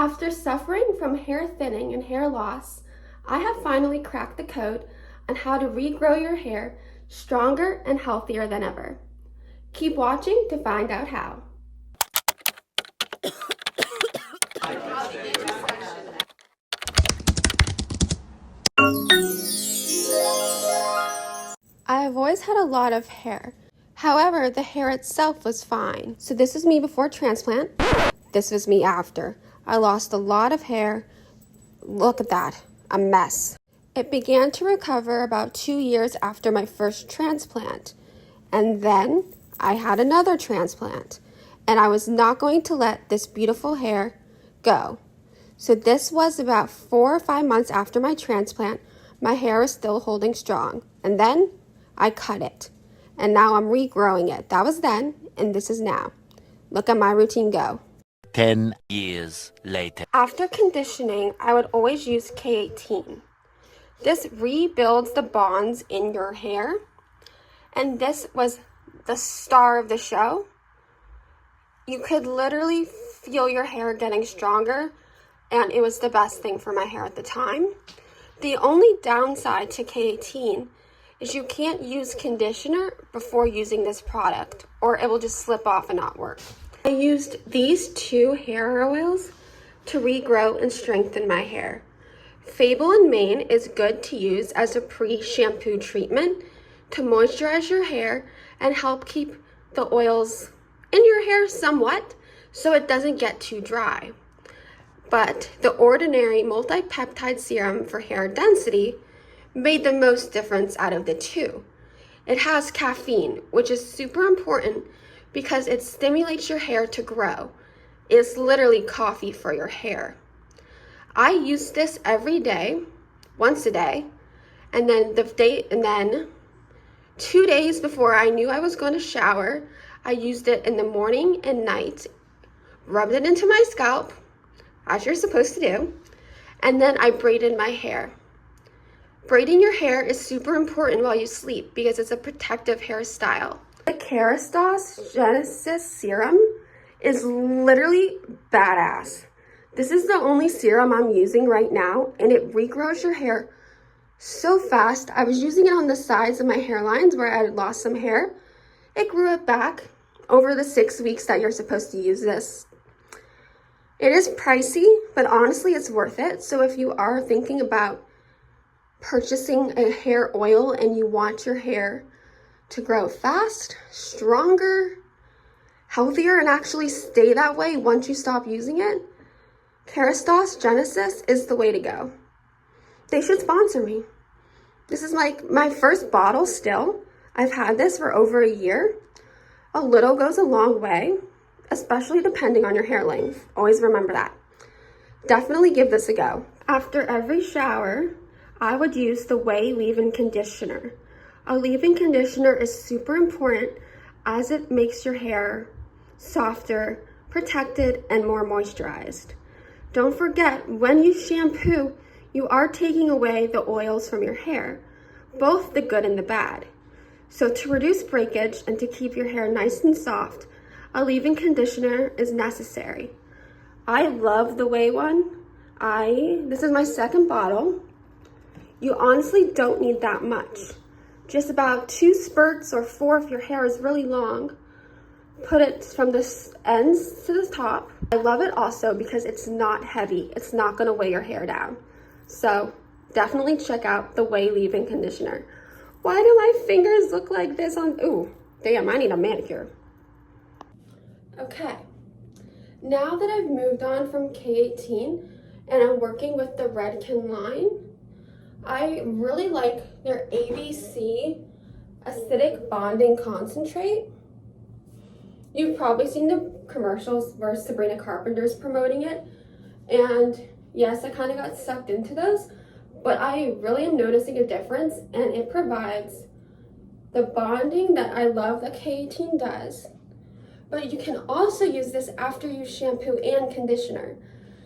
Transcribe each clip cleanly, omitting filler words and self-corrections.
After suffering from hair thinning and hair loss, I have finally cracked the code on how to regrow your hair stronger and healthier than ever. Keep watching to find out how. I have always had a lot of hair. However, the hair itself was fine. So this is me before transplant. This was me after. I lost a lot of hair. Look at that, a mess. It began to recover about 2 years after my first transplant. And then I had another transplant. And I was not going to let this beautiful hair go. So this was about 4 or 5 months after my transplant. My hair was still holding strong. And then I cut it. And now I'm regrowing it. That was then, and this is now. Look at my routine go. 10 years later. After conditioning, I would always use K18. This rebuilds the bonds in your hair. And this was the star of the show. You could literally feel your hair getting stronger, and it was the best thing for my hair at the time. The only downside to K18 is you can't use conditioner before using this product, or it will just slip off and not work. I used these 2 hair oils to regrow and strengthen my hair. Fable and Mane is good to use as a pre-shampoo treatment to moisturize your hair and help keep the oils in your hair somewhat so it doesn't get too dry. But the Ordinary multi-peptide serum for hair density made the most difference out of the 2. It has caffeine, which is super important because it stimulates your hair to grow. It's literally coffee for your hair. I use this every day, once a day, and then 2 days before I knew I was going to shower, I used it in the morning and night, rubbed it into my scalp, as you're supposed to do, and then I braided my hair. Braiding your hair is super important while you sleep because it's a protective hairstyle. The Kerastase Genesis serum is literally badass. This is the only serum I'm using right now, and it regrows your hair so fast. I was using it on the sides of my hairlines where I had lost some hair. It grew it back over the 6 weeks that you're supposed to use this. It is pricey, but honestly, it's worth it. So if you are thinking about purchasing a hair oil and you want your hair to grow fast, stronger, healthier, and actually stay that way once you stop using it, Kerastase Genesis is the way to go. They should sponsor me. This is like my first bottle still. I've had this for over a year. A little goes a long way, especially depending on your hair length. Always remember that. Definitely give this a go. After every shower, I would use the Way Leave-In Conditioner. A leave-in conditioner is super important as it makes your hair softer, protected, and more moisturized. Don't forget, when you shampoo, you are taking away the oils from your hair, both the good and the bad. So to reduce breakage and to keep your hair nice and soft, a leave-in conditioner is necessary. I love the Way one. This is my second bottle. You honestly don't need that much. Just about 2 spurts or 4 if your hair is really long. Put it from the ends to the top. I love it also because it's not heavy. It's not gonna weigh your hair down. So definitely check out the Way Leave-In Conditioner. Why do my fingers look like this on, ooh, damn, I need a manicure. Okay, now that I've moved on from K18 and I'm working with the Redken line, I really like their ABC Acidic Bonding Concentrate. You've probably seen the commercials where Sabrina Carpenter's promoting it. And yes, I kind of got sucked into those, but I really am noticing a difference, and it provides the bonding that I love that K18 does. But you can also use this after you shampoo and conditioner.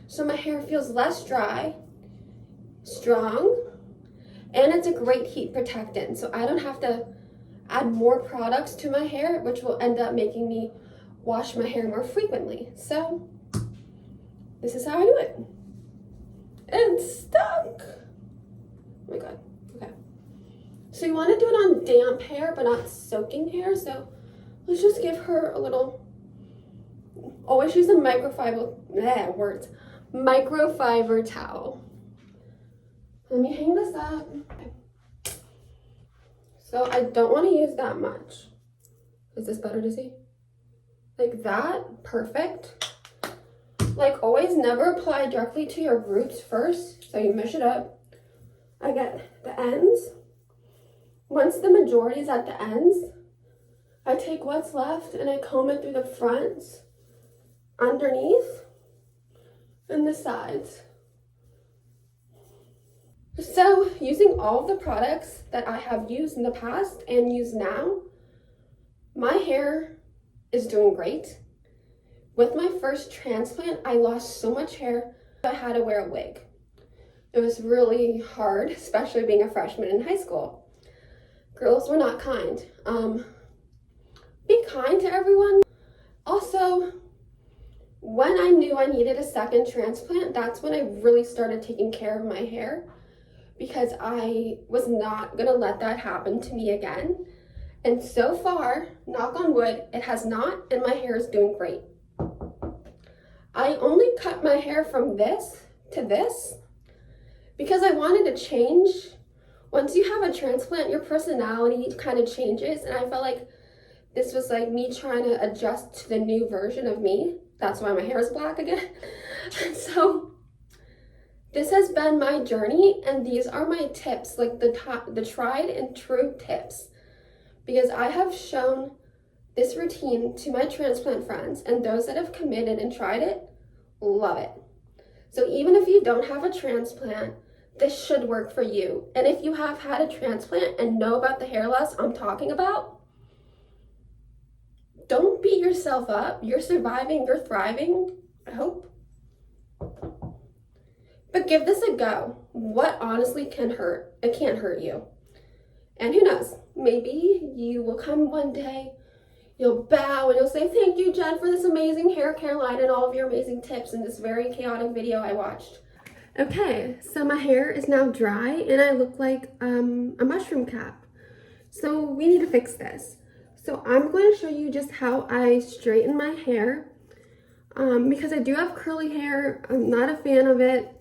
So my hair feels less dry, strong, and it's a great heat protectant. So I don't have to add more products to my hair, which will end up making me wash my hair more frequently. So this is how I do it. And it's stuck. Oh my god. Okay. So you want to do it on damp hair, but not soaking hair. So let's just give her a little. Always use a microfiber towel. Let me hang this up. Okay. So I don't want to use that much. Is this better to see? Like that, perfect. Like always, never apply directly to your roots first, so you mush it up. I get the ends. Once the majority is at the ends, I take what's left and I comb it through the fronts, underneath, and the sides. So using all of the products that I have used in the past and use now, my hair is doing great. With my first transplant, I lost so much hair, I had to wear a wig. It was really hard, especially being a freshman in high school. Girls were not kind. Be kind to everyone. Also, when I knew I needed a second transplant, that's when I really started taking care of my hair, because I was not gonna let that happen to me again. And so far, knock on wood, it has not, and my hair is doing great. I only cut my hair from this to this because I wanted to change. Once you have a transplant, your personality kind of changes, and I felt like this was like me trying to adjust to the new version of me. That's why my hair is black again. So this has been my journey, and these are my tips, like the tried and true tips, because I have shown this routine to my transplant friends, and those that have committed and tried it love it. So even if you don't have a transplant, this should work for you. And if you have had a transplant and know about the hair loss I'm talking about, don't beat yourself up. You're surviving, you're thriving, I hope. But give this a go. What honestly can hurt? It can't hurt you. And who knows, maybe you will come one day, you'll bow and you'll say, thank you, Jen, for this amazing hair care line and all of your amazing tips in this very chaotic video I watched. Okay, so my hair is now dry and I look like a mushroom cap. So we need to fix this. So I'm going to show you just how I straighten my hair. Because I do have curly hair, I'm not a fan of it.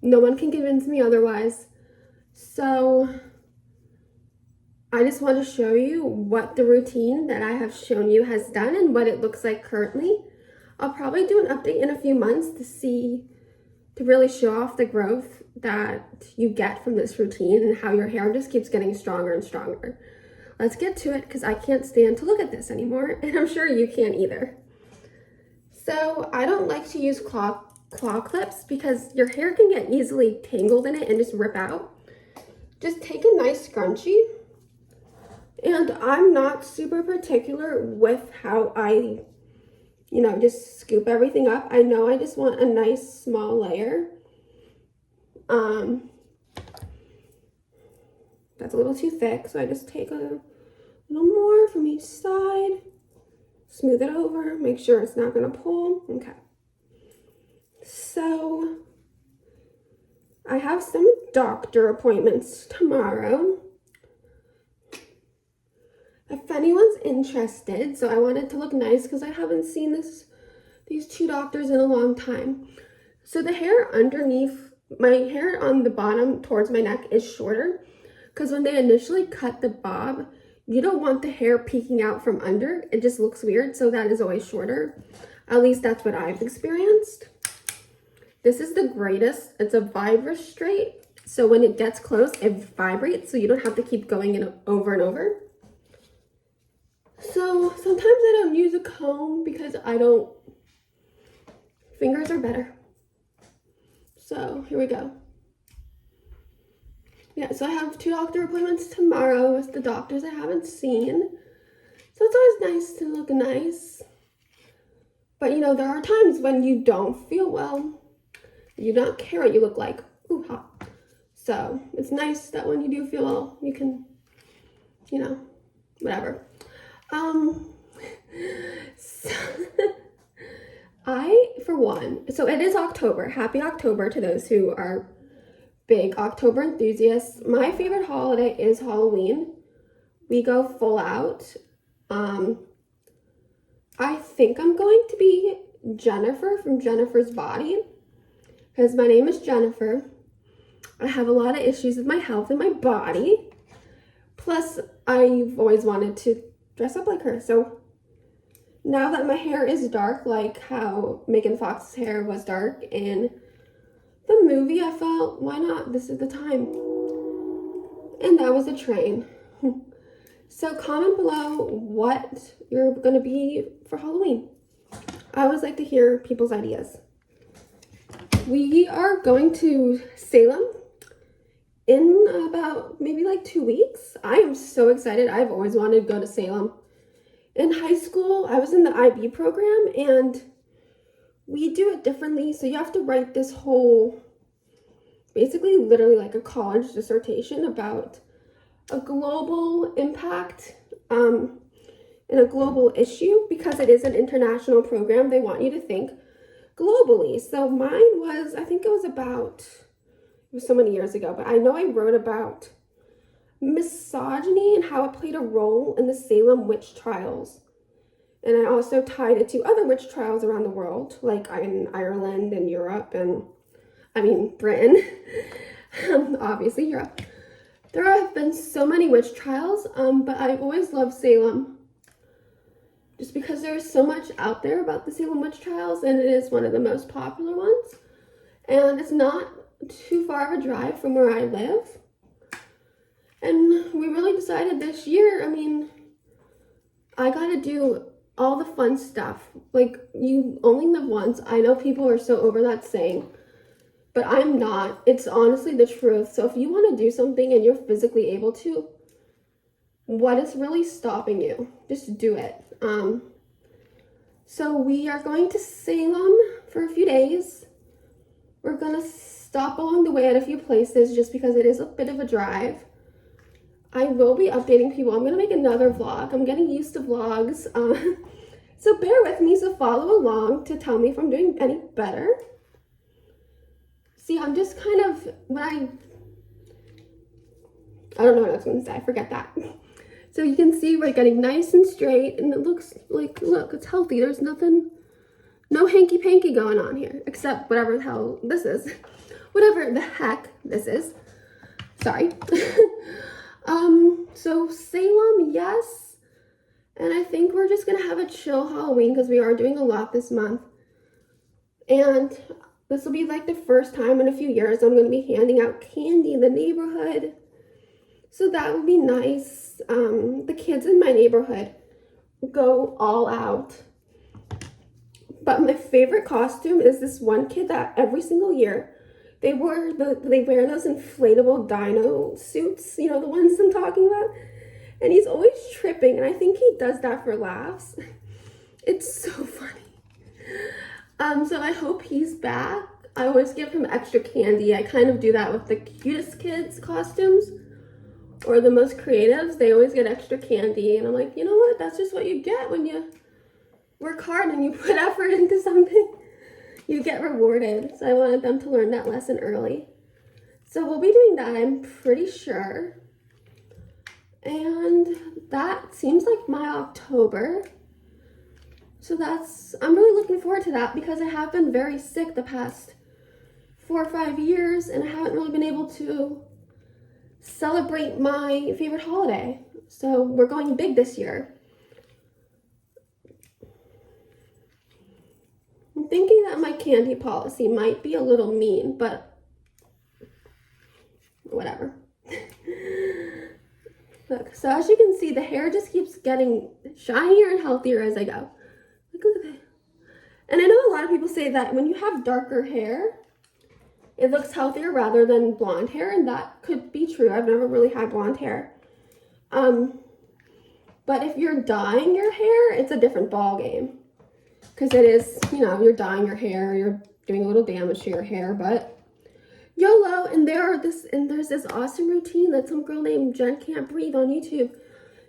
No one can convince me otherwise. So I just want to show you what the routine that I have shown you has done and what it looks like currently. I'll probably do an update in a few months to really show off the growth that you get from this routine and how your hair just keeps getting stronger and stronger. Let's get to it, because I can't stand to look at this anymore, and I'm sure you can't either. So I don't like to use claw clips because your hair can get easily tangled in it and just rip out. Just take a nice scrunchie. And I'm not super particular with how I, just scoop everything up. I know I just want a nice small layer. That's a little too thick, so I just take a little more from each side. Smooth it over, make sure it's not gonna pull. Okay. So I have some doctor appointments tomorrow. If anyone's interested, so I wanted to look nice because I haven't seen these two doctors in a long time. So the hair underneath, my hair on the bottom towards my neck is shorter because when they initially cut the bob, you don't want the hair peeking out from under. It just looks weird, so that is always shorter. At least that's what I've experienced. This is the greatest. It's a vibra straight, so when it gets close, it vibrates, so you don't have to keep going in over and over. So sometimes I don't use a comb because fingers are better. So here we go. Yeah, so I have 2 doctor appointments tomorrow with the doctors I haven't seen. So it's always nice to look nice. But there are times when you don't feel well. You don't care what you look like. Ooh, hot. So it's nice that when you do feel well, you can, whatever. So For one, so it is October. Happy October to those who are big October enthusiasts. My favorite holiday is Halloween. We go full out. I think I'm going to be Jennifer from Jennifer's Body because my name is Jennifer. I have a lot of issues with my health and my body. Plus, I've always wanted to dress up like her. So now that my hair is dark, like how Megan Fox's hair was dark in the movie, I felt, why not? This is the time. And that was a train. So comment below what you're going to be for Halloween. I always like to hear people's ideas. We are going to Salem in about maybe like 2 weeks. I am so excited. I've always wanted to go to Salem. In high school, I was in the IB program, and we do it differently. So you have to write this whole, basically literally like a college dissertation about a global impact and a global issue, because it is an international program. They want you to think globally. So mine was, I think it was so many years ago, but I know I wrote about misogyny and how it played a role in the Salem witch trials. And I also tied it to other witch trials around the world, like in Ireland and Europe and, Britain, obviously Europe. There have been so many witch trials, but I've always loved Salem just because there's so much out there about the Salem witch trials, and it is one of the most popular ones. And it's not too far of a drive from where I live. And we really decided this year, I gotta do all the fun stuff. Like, you only live once. I know people are so over that saying, but I'm not. It's honestly the truth. So if you want to do something and you're physically able to, what is really stopping you? Just do it. So we are going to Salem for a few days. We're gonna stop along the way at a few places just because it is a bit of a drive. I will be updating people. I'm gonna make another vlog. I'm getting used to vlogs. So bear with me, so follow along to tell me if I'm doing any better. See, I'm just kind of, I don't know what I was gonna say, forget that. So you can see we're getting nice and straight, and it looks like, look, it's healthy. There's nothing, no hanky-panky going on here, except whatever the hell this is. Whatever the heck this is. Sorry. So Salem, yes. And I think we're just gonna have a chill Halloween because we are doing a lot this month. And this will be like the first time in a few years I'm gonna be handing out candy in the neighborhood. So that would be nice. The kids in my neighborhood go all out. But my favorite costume is this one kid that every single year they wear those inflatable dino suits, you know, the ones I'm talking about. And he's always tripping, and I think he does that for laughs. It's so funny. So I hope he's back. I always give him extra candy. I kind of do that with the cutest kids' costumes or the most creatives. They always get extra candy, and I'm like, you know what? That's just what you get when you work hard and you put effort into something. You get rewarded. So I wanted them to learn that lesson early. So we'll be doing that, I'm pretty sure. And that seems like my October. So I'm really looking forward to that because I have been very sick the past 4 or 5 years, and I haven't really been able to celebrate my favorite holiday. So we're going big this year. I'm thinking that my candy policy might be a little mean, but whatever. Look, so as you can see, the hair just keeps getting shinier and healthier as I go. Look at that. And I know a lot of people say that when you have darker hair, it looks healthier rather than blonde hair, and that could be true. I've never really had blonde hair. But if you're dyeing your hair, it's a different ball game. Because it is, you know, you're dyeing your hair, you're doing a little damage to your hair, but YOLO. And there's this awesome routine that some girl named Jen Can't Breathe on YouTube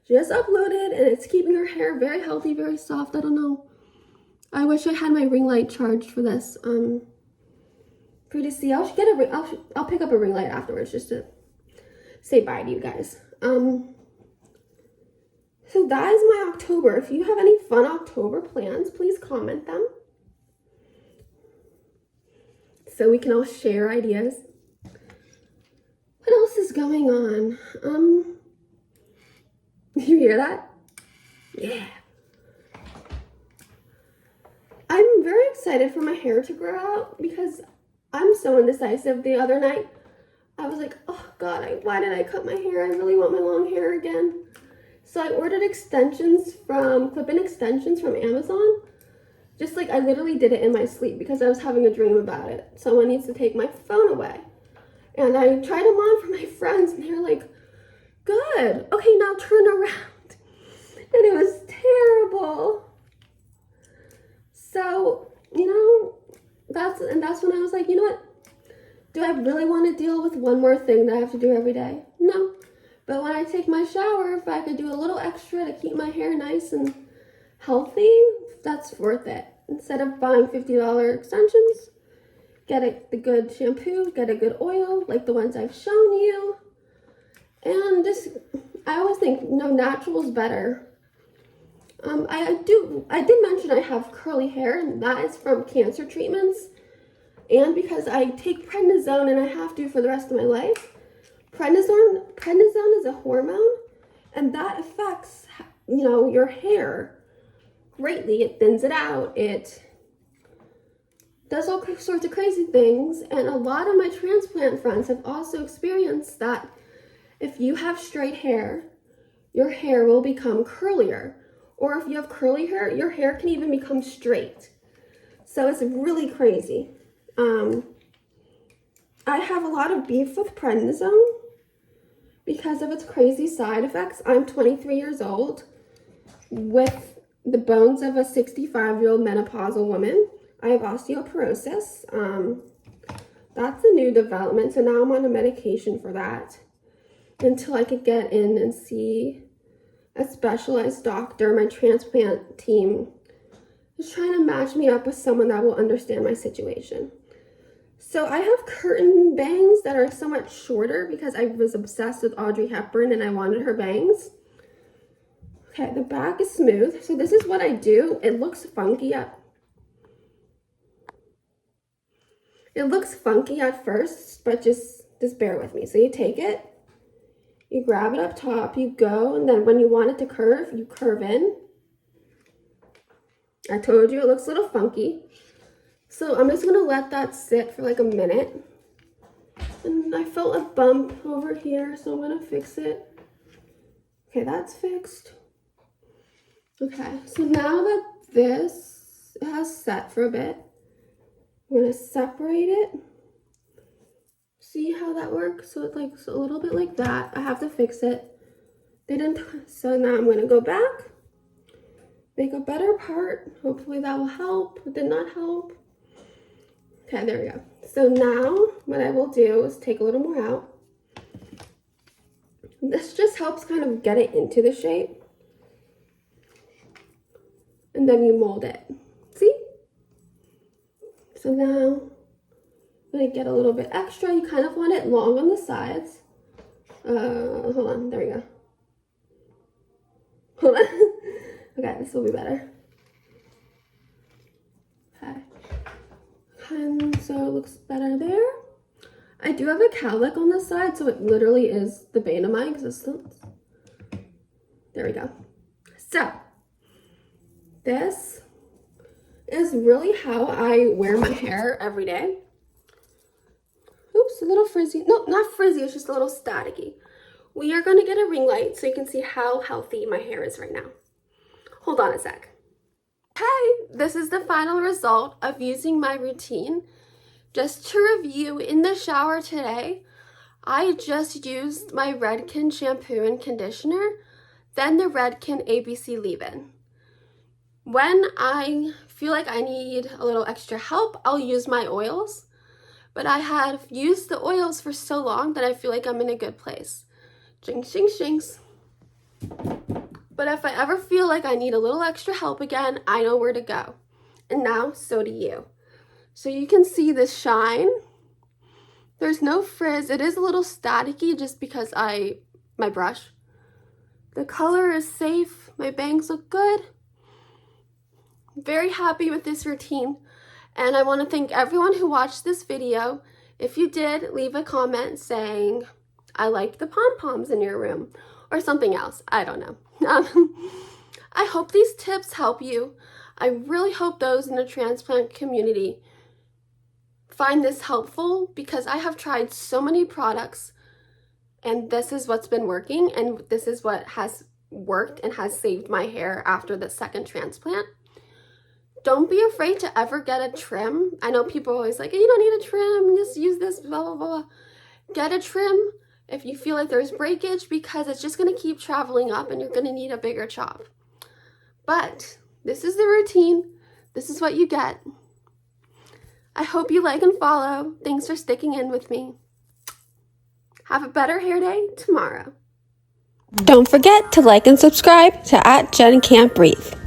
just uploaded, and it's keeping her hair very healthy, very soft. I don't know. I wish I had my ring light charged for this. For you to see, I'll get a I'll pick up a ring light afterwards just to say bye to you guys. So that is my October. If you have any fun October plans, please comment them so we can all share ideas. What else is going on? You hear that? Yeah. I'm very excited for my hair to grow out because I'm so indecisive. The other night, I was like, oh God, why did I cut my hair? I really want my long hair again. So I ordered extensions clip-in extensions from Amazon. Just like I literally did it in my sleep because I was having a dream about it. Someone needs to take my phone away. And I tried them on for my friends and they were like, good. Okay, now turn around. And it was terrible. So, that's when I was like, you know what? Do I really want to deal with one more thing that I have to do every day? No. But when I take my shower, if I could do a little extra to keep my hair nice and healthy, that's worth it. Instead of buying $50 extensions, get the good shampoo, get a good oil, like the ones I've shown you. And I always think, natural is better. I did mention I have curly hair, and that is from cancer treatments. And because I take prednisone and I have to for the rest of my life. Prednisone is a hormone, and that affects, your hair greatly. It thins it out. It does all sorts of crazy things. And a lot of my transplant friends have also experienced that if you have straight hair, your hair will become curlier. Or if you have curly hair, your hair can even become straight. So it's really crazy. I have a lot of beef with prednisone because of its crazy side effects. I'm 23 years old with the bones of a 65-year-old menopausal woman. I have osteoporosis. That's a new development. So now I'm on a medication for that until I could get in and see a specialized doctor. My transplant team is trying to match me up with someone that will understand my situation. So I have curtain bangs that are somewhat shorter because I was obsessed with Audrey Hepburn and I wanted her bangs. Okay, the back is smooth. So this is what I do. It looks funky at first, but just bear with me. So you take it, you grab it up top, you go, and then when you want it to curve, you curve in. I told you it looks a little funky. So I'm just going to let that sit for like a minute. And I felt a bump over here, so I'm going to fix it. Okay, that's fixed. Okay, so now that this has set for a bit, I'm going to separate it. See how that works? So it's like a little bit like that. I have to fix it. So now I'm going to go back, make a better part. Hopefully that will help. It did not help. Okay, there we go. So now what I will do is take a little more out. This just helps kind of get it into the shape. And then you mold it. See? So now I'm going to get a little bit extra. You kind of want it long on the sides. Hold on, there we go. Hold on. Okay, this will be better. Okay. And so it looks better there. I do have a cowlick on this side, so it literally is the bane of my existence. There we go. So, this is really how I wear my hair every day. Oops, a little frizzy. No, not frizzy, it's just a little staticky. We are going to get a ring light so you can see how healthy my hair is right now. Hold on a sec. Okay, this is the final result of using my routine. Just to review, in the shower today, I just used my Redken shampoo and conditioner, then the Redken ABC leave-in. When I feel like I need a little extra help, I'll use my oils. But I have used the oils for so long that I feel like I'm in a good place. Jinx, jinx, jinx. But if I ever feel like I need a little extra help again, I know where to go. and now so do you. So you can see the shine. There's no frizz. It is a little staticky just because my brush. The color is safe. My bangs look good. Very happy with this routine. And I want to thank everyone who watched this video. If you did, leave a comment saying, I liked the pom-poms in your room, or something else. I don't know. I hope these tips help you. I really hope those in the transplant community find this helpful, because I have tried so many products and this is what's been working, and this is what has worked and has saved my hair after the second transplant. Don't be afraid to ever get a trim. I know people are always like, you don't need a trim, just use this, blah, blah, blah. Get a trim if you feel like there's breakage, because it's just gonna keep traveling up and you're gonna need a bigger chop. But this is the routine. This is what you get. I hope you like and follow. Thanks for sticking in with me. Have a better hair day tomorrow. Don't forget to like and subscribe to @JenCan'tBreathe.